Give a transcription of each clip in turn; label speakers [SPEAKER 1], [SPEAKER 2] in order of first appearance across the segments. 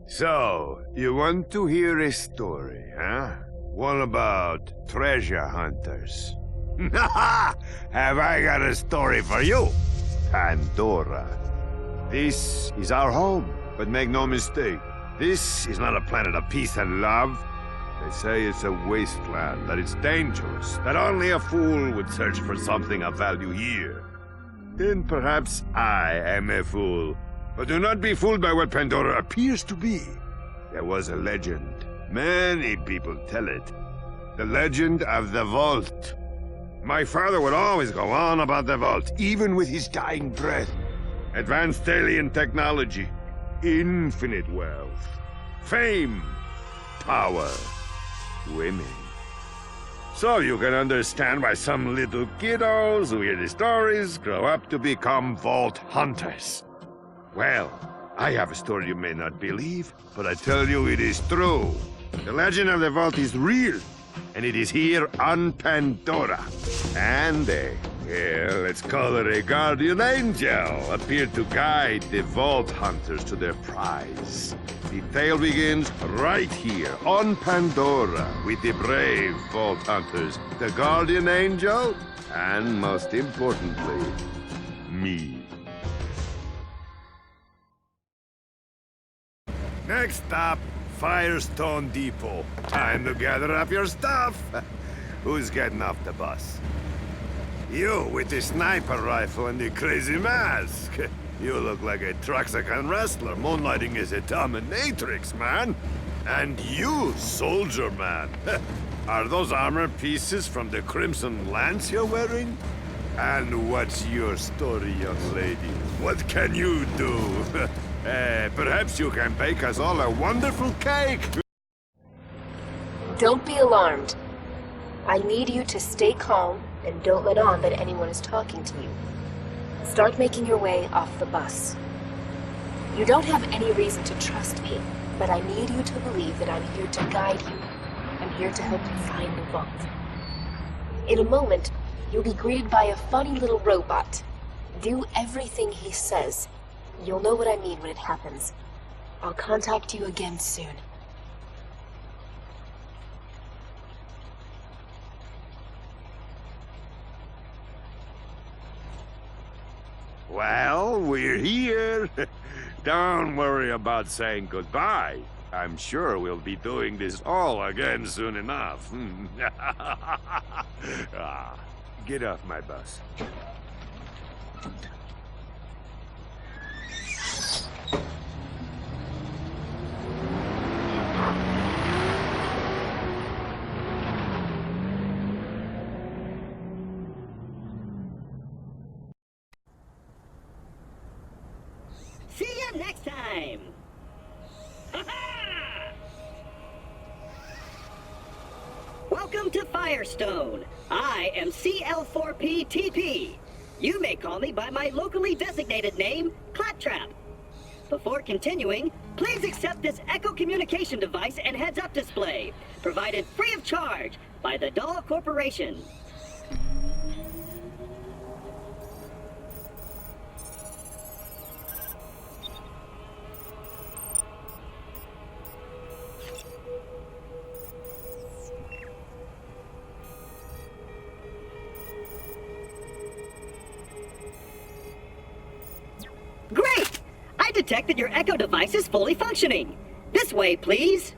[SPEAKER 1] So, you want to hear a story, huh? One about treasure hunters. Have I got a story for you? Pandora. This is our home, but make no mistake, this is not a planet of peace and love. They say it's a wasteland, that it's dangerous, that only a fool would search for something of value here. Then perhaps I am a fool. But do not be fooled by what Pandora appears to be. There was a legend. Many people tell it. The legend of the Vault. My father would always go on about the Vault, even with his dying breath. Advanced alien technology, infinite wealth, fame, power, women. So you can understand why some little kiddos who hear the stories grow up to become Vault hunters. Well, I have a story you may not believe, but I tell you it is true. The legend of the Vault is real, and it is here on Pandora. And let's call it a guardian angel, appeared to guide the Vault hunters to their prize. The tale begins right here on Pandora with the brave Vault hunters, the guardian angel, and most importantly, me. Next stop, Fyrestone Depot. Time to gather up your stuff. Who's getting off the bus? You, with the sniper rifle and the crazy mask. You look like a Traxican wrestler moonlighting as a dominatrix, man. And you, soldier man. Are those armor pieces from the Crimson Lance you're wearing? And what's your story, young lady? What can you do? Perhaps you can bake us all a wonderful cake.
[SPEAKER 2] Don't be alarmed. I need you to stay calm and don't let on that anyone is talking to you. Start making your way off the bus. You don't have any reason to trust me, but I need you to believe that I'm here to guide you. I'm here to help you find the vault. In a moment, you'll be greeted by a funny little robot. Do everything he says. You'll know what I mean when it happens. I'll contact you again soon.
[SPEAKER 1] Well, we're here. Don't worry about saying goodbye. I'm sure we'll be doing this all again soon enough. Get off my bus.
[SPEAKER 3] See you next time! Ha-ha! Welcome to Fyrestone. I am CL4P-TP. You may call me by my locally designated name, Claptrap. Before continuing, please accept this Echo communication device and heads-up display, provided free of charge by the Doll Corporation. Great! I detect that your Echo device is fully functioning. This way, please.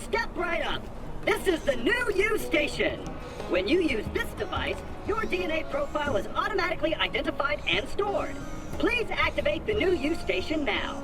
[SPEAKER 3] Step right up. This is the new U station. When you use this device, your DNA profile is automatically identified and stored. Please activate the new U station now.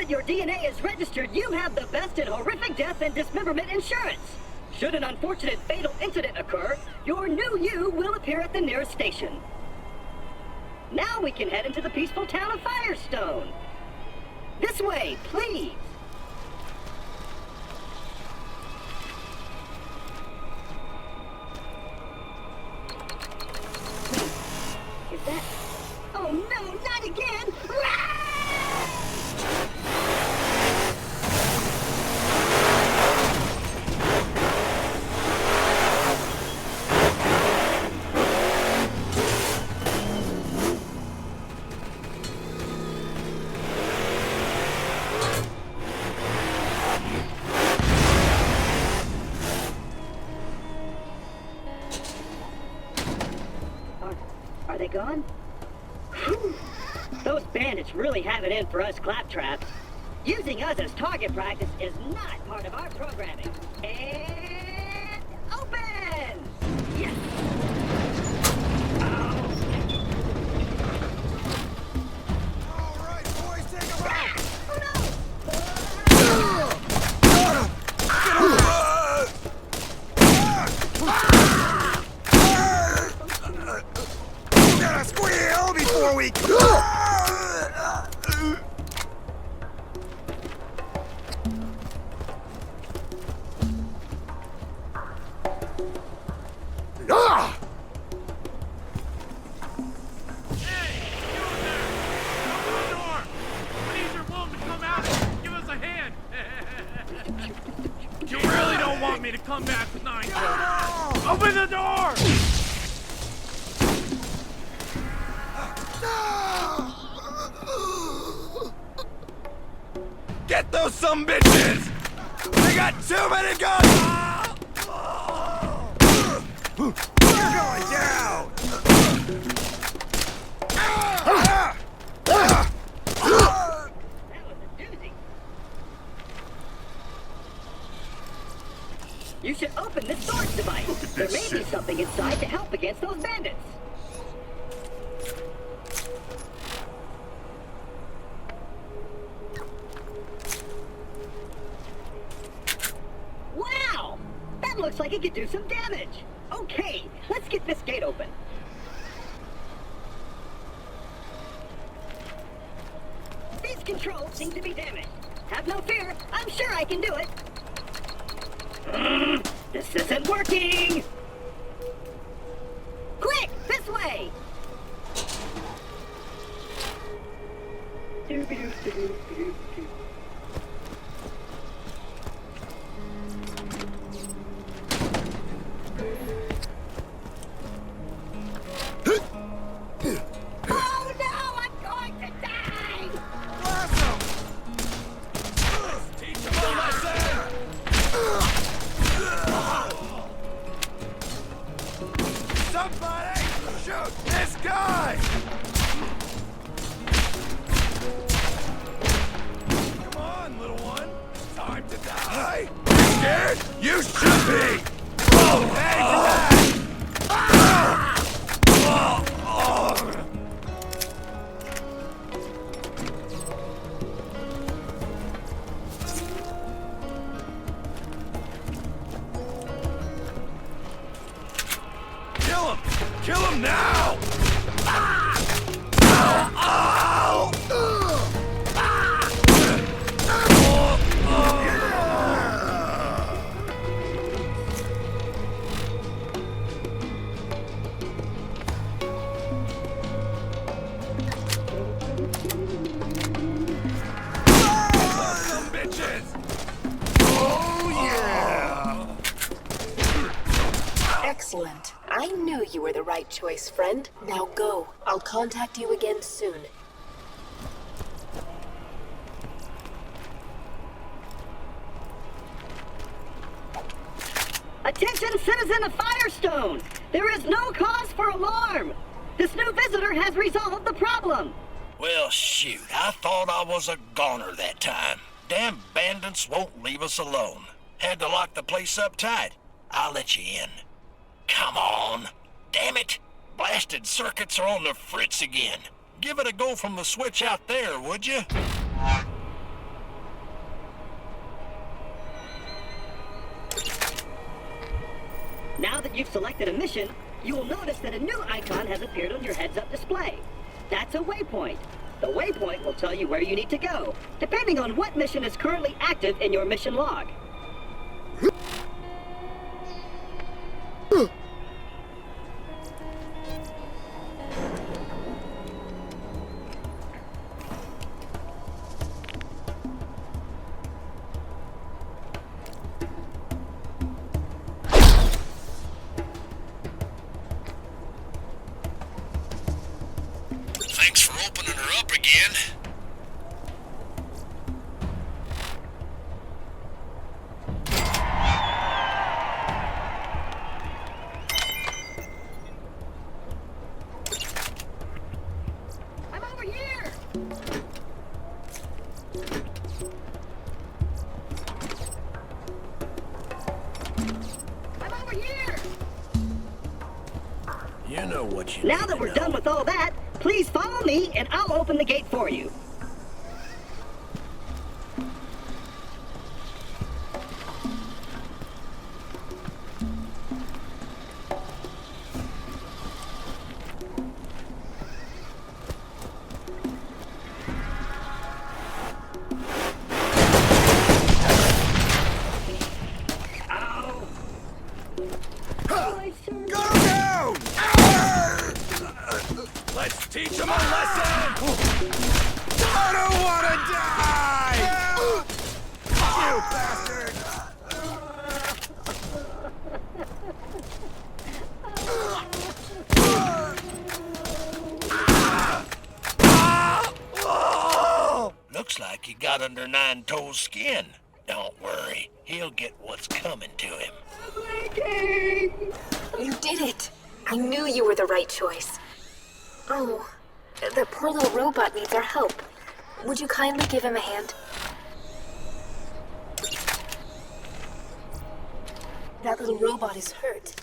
[SPEAKER 3] that your DNA is registered, you have the best in horrific death and dismemberment insurance. Should an unfortunate fatal incident occur, your new you will appear at the nearest station. Now we can head into the peaceful town of Fyrestone. This way, please. Is that... Oh no, not again! Are they gone? Whew. Those bandits really have it in for us claptraps. Using us as target practice is not part of our programming. And open! Yes! Oh.
[SPEAKER 4] All right, boys, take them out!
[SPEAKER 3] Oh no!
[SPEAKER 4] We gotta squeal before we...
[SPEAKER 5] You really don't want me to come back with 9 Open the door!
[SPEAKER 4] Get those sumbitches! They got too many guns! You're going down!
[SPEAKER 3] That was a doozy. You should open this storage device. There may be something inside to help against those bandits. Wow! That looks like it could do some damage. Okay, let's get this gate open. These controls seem to be damaged. Have no fear, I'm sure I can do it. This isn't working! Quick, this way! Oh no, I'm going to die!
[SPEAKER 4] Blast 'em! Teach 'em a lesson! Somebody shoot this guy! Come on, little one. It's time to die. Scared? You should be! Oh, hey, for that! Kill him! Kill him now! Some bitches! Oh yeah!
[SPEAKER 2] Excellent. I knew you were the right choice, friend. Now go. I'll contact you again soon.
[SPEAKER 3] Attention, citizen of Fyrestone! There is no cause for alarm! This new visitor has resolved the problem!
[SPEAKER 6] Well, shoot, I thought I was a goner that time. Damn bandits won't leave us alone. Had to lock the place up tight. I'll let you in. Come on. Damn it. Blasted circuits are on the fritz again. Give it a go from the switch out there, would you?
[SPEAKER 3] Now that you've selected a mission, you will notice that a new icon has appeared on your heads-up display. That's a waypoint. The waypoint will tell you where you need to go, depending on what mission is currently active in your mission log.
[SPEAKER 6] Thanks for opening her up again.
[SPEAKER 3] I'm over here! I'm over here!
[SPEAKER 6] You know what you
[SPEAKER 3] Now
[SPEAKER 6] need
[SPEAKER 3] that
[SPEAKER 6] to
[SPEAKER 3] we're
[SPEAKER 6] know.
[SPEAKER 3] done with all that, please follow me and I'll open the gate for you. Ow!
[SPEAKER 4] Go down! Let's teach him a lesson! I don't want to die! You bastard!
[SPEAKER 6] Looks like he got under Nine Toes' skin. Don't worry, he'll get what's coming to him.
[SPEAKER 2] You did it! I knew you were the right choice. Oh, the poor little robot needs our help. Would you kindly give him a hand? That little robot is hurt.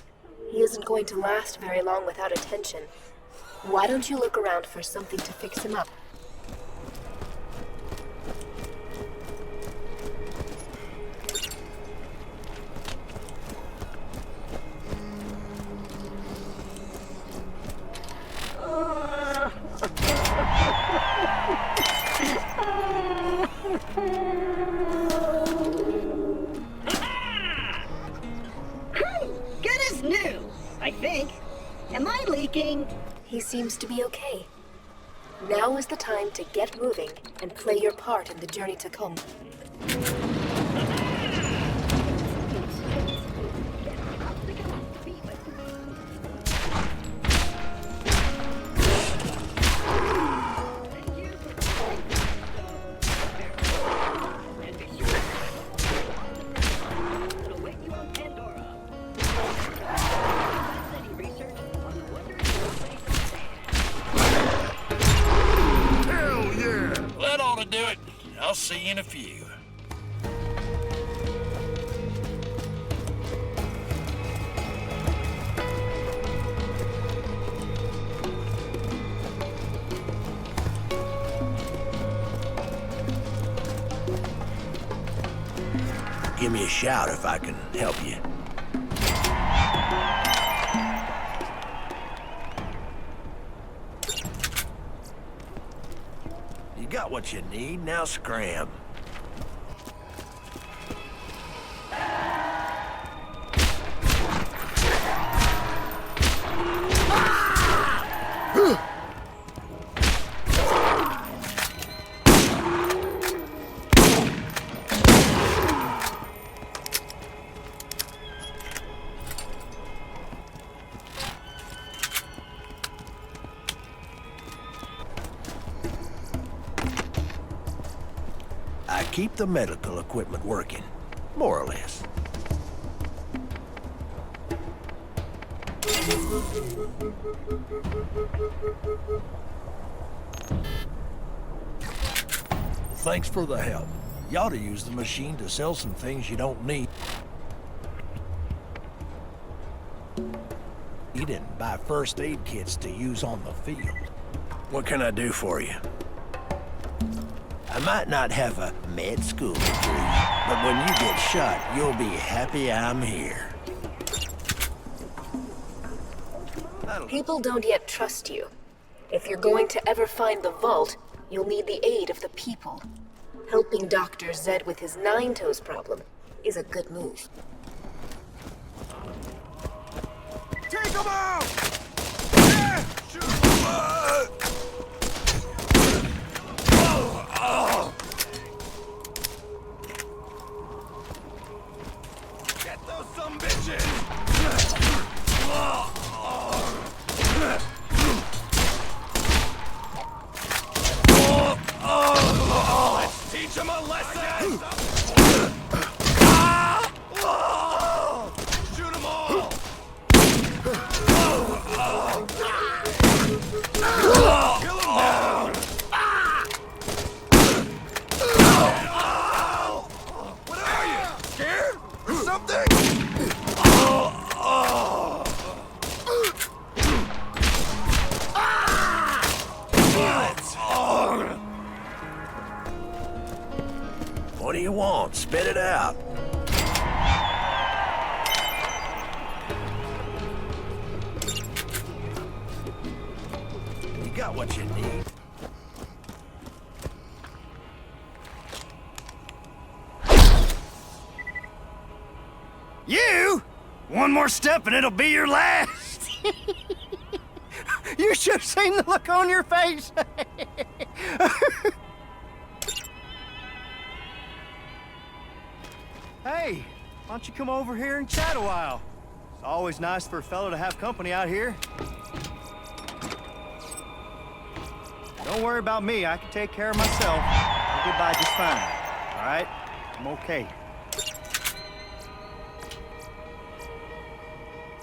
[SPEAKER 2] He isn't going to last very long without attention. Why don't you look around for something to fix him up?
[SPEAKER 3] Good as new, I think. Am I leaking?
[SPEAKER 2] He seems to be okay. Now is the time to get moving and play your part in the journey to come.
[SPEAKER 4] Hell yeah!
[SPEAKER 6] That ought to do it. I'll see you in a few. Give me a shout if I can help you. You got what you need, now scram. I keep the medical equipment working, more or less. Thanks for the help. You ought to use the machine to sell some things you don't need. You didn't buy first aid kits to use on the field. What can I do for you? I might not have a med school degree, but when you get shot, you'll be happy I'm here.
[SPEAKER 2] People don't yet trust you. If you're going to ever find the vault, you'll need the aid of the people. Helping Dr. Zed with his nine-toes problem is a good move.
[SPEAKER 4] Take him out! Yeah! Shoot him! Get those some bitches! Let's teach him a lesson! Shoot them all! Kill him now! What are you? Scared? Or something?
[SPEAKER 6] What do you want? Spit it out. You got what you need.
[SPEAKER 7] You? One more step and it'll be your last. You should have seen the look on your face. Hey, why don't you come over here and chat a while? It's always nice for a fellow to have company out here. Don't worry about me, I can take care of myself. I'll get by just fine, all right? I'm okay.